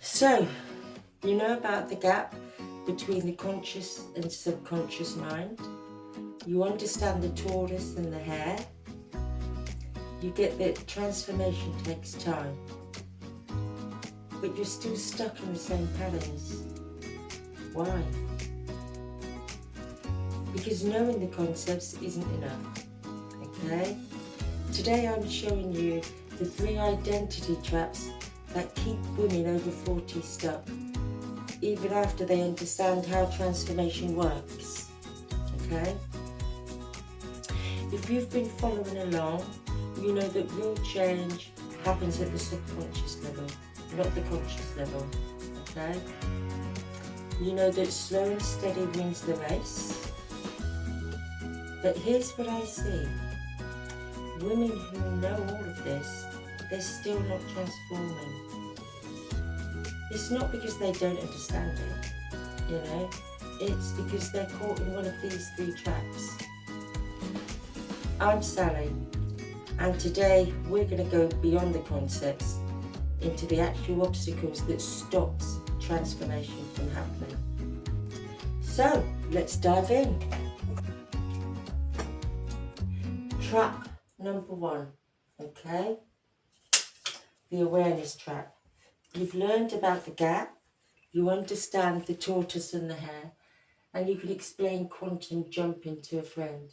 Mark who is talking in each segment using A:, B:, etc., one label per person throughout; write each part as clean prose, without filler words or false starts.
A: So, you know about the gap between the conscious and subconscious mind. You understand the tortoise and the hare. You get that transformation takes time, but you're still stuck in the same patterns. Why? Because knowing the concepts isn't enough, okay? Today I'm showing you the 3 identity traps that keep women over 40 stuck, even after they understand how transformation works, okay? If you've been following along, you know that real change happens at the subconscious level, not the conscious level, okay? You know that slow and steady wins the race. But here's what I see. Women who know all of this, they're still not transforming. It's not because they don't understand it, you know, it's because they're caught in one of these 3 traps. I'm Sally, and today we're going to go beyond the concepts into the actual obstacles that stops transformation from happening. So, let's dive in. Trap number 1, okay? The awareness trap. You've learned about the gap, you understand the tortoise and the hare, and you can explain quantum jumping to a friend.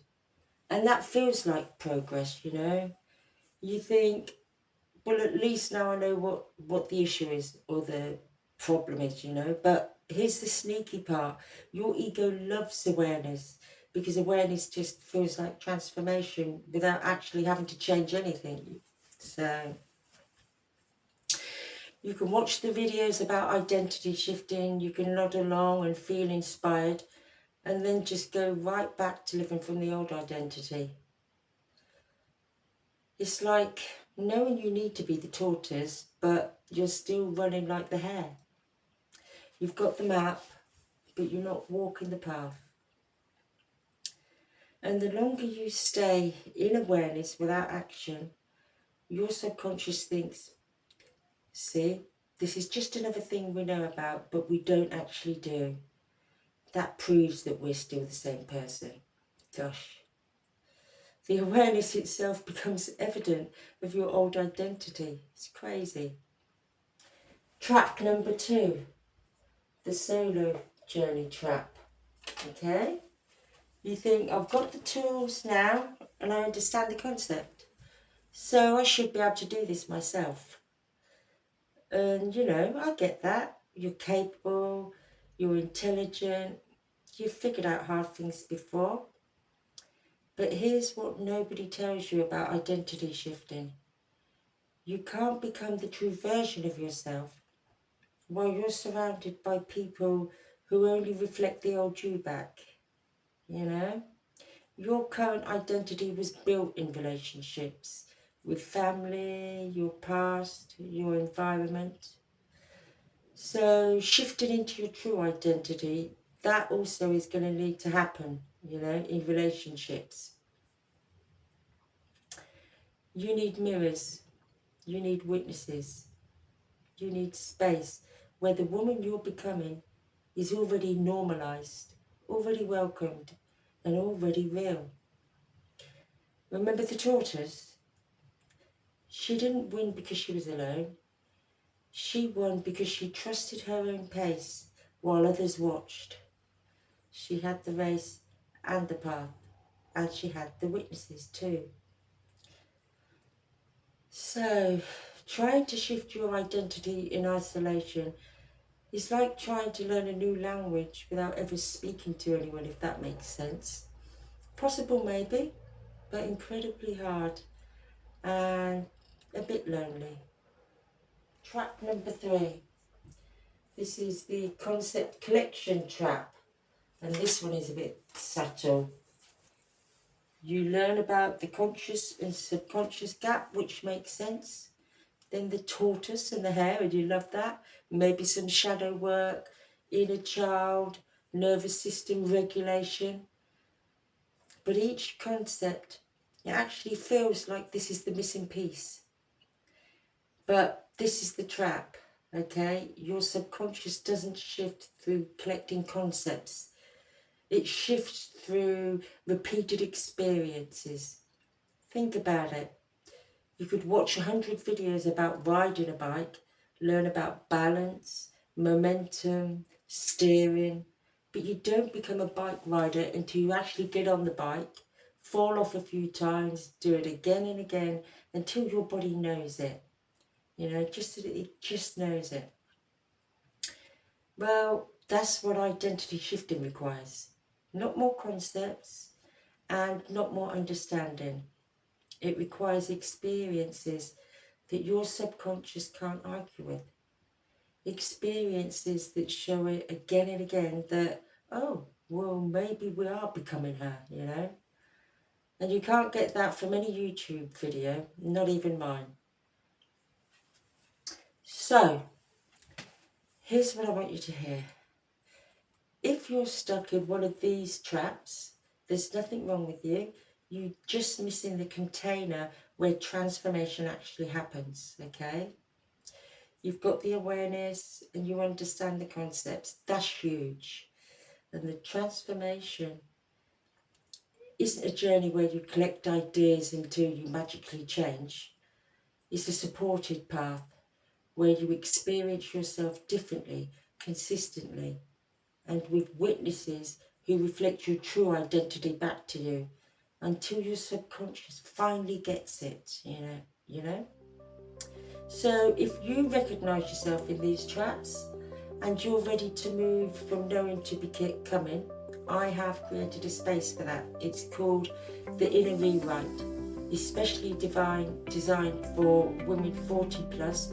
A: And that feels like progress, you know? You think, well, at least now I know what the issue is or the problem is, you know? But here's the sneaky part. Your ego loves awareness because awareness just feels like transformation without actually having to change anything. So you can watch the videos about identity shifting, you can nod along and feel inspired, and then just go right back to living from the old identity. It's like knowing you need to be the tortoise, but you're still running like the hare. You've got the map, but you're not walking the path. And the longer you stay in awareness without action, your subconscious thinks, see, this is just another thing we know about, but we don't actually do. That proves that we're still the same person. Gosh. The awareness itself becomes evident of your old identity. It's crazy. Trap number 2, the solo journey trap. Okay? You think, I've got the tools now and I understand the concept, so I should be able to do this myself. And you know, I get that. You're capable, you're intelligent, you've figured out hard things before. But here's what nobody tells you about identity shifting. You can't become the true version of yourself while you're surrounded by people who only reflect the old you back, you know? Your current identity was built in relationships with family, your past, your environment. So shifting into your true identity, that also is going to need to happen, you know, in relationships. You need mirrors, you need witnesses, you need space where the woman you're becoming is already normalized, already welcomed, and already real. Remember the tortoise? She didn't win because she was alone. She won because she trusted her own pace while others watched. She had the race and the path, and she had the witnesses too. So, trying to shift your identity in isolation is like trying to learn a new language without ever speaking to anyone, if that makes sense. Possible maybe, but incredibly hard and a bit lonely. Trap number 3. This is the concept collection trap, and this one is a bit subtle. You learn about the conscious and subconscious gap, which makes sense. Then the tortoise and the hare, and you love that. Maybe some shadow work, inner child, nervous system regulation. But each concept, it actually feels like this is the missing piece. But this is the trap. okay? Your subconscious doesn't shift through collecting concepts. It shifts through repeated experiences. Think about it. You could watch 100 videos about riding a bike, learn about balance, momentum, steering, but you don't become a bike rider until you actually get on the bike, fall off a few times, do it again and again until your body knows it. You know, just that it just knows it. Well, that's what identity shifting requires. Not more concepts and not more understanding. It requires experiences that your subconscious can't argue with. Experiences that show it again and again that, oh, well, maybe we are becoming her, you know? And you can't get that from any YouTube video, not even mine. So, here's what I want you to hear. If you're stuck in one of these traps, there's nothing wrong with you. You're just missing the container where transformation actually happens, okay? You've got the awareness and you understand the concepts. That's huge. And the transformation isn't a journey where you collect ideas until you magically change. It's a supported path where you experience yourself differently, consistently, and with witnesses who reflect your true identity back to you until your subconscious finally gets it, you know? So if you recognize yourself in these traps and you're ready to move from knowing to becoming, I have created a space for that. It's called The Inner Rewrite, especially designed for women 40 plus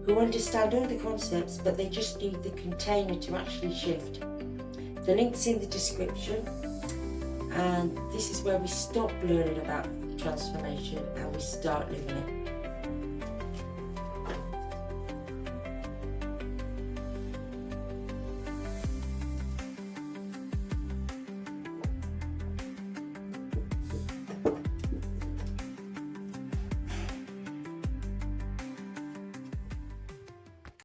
A: who understand all the concepts, but they just need the container to actually shift. The link's in the description, and this is where we stop learning about transformation and we start living it.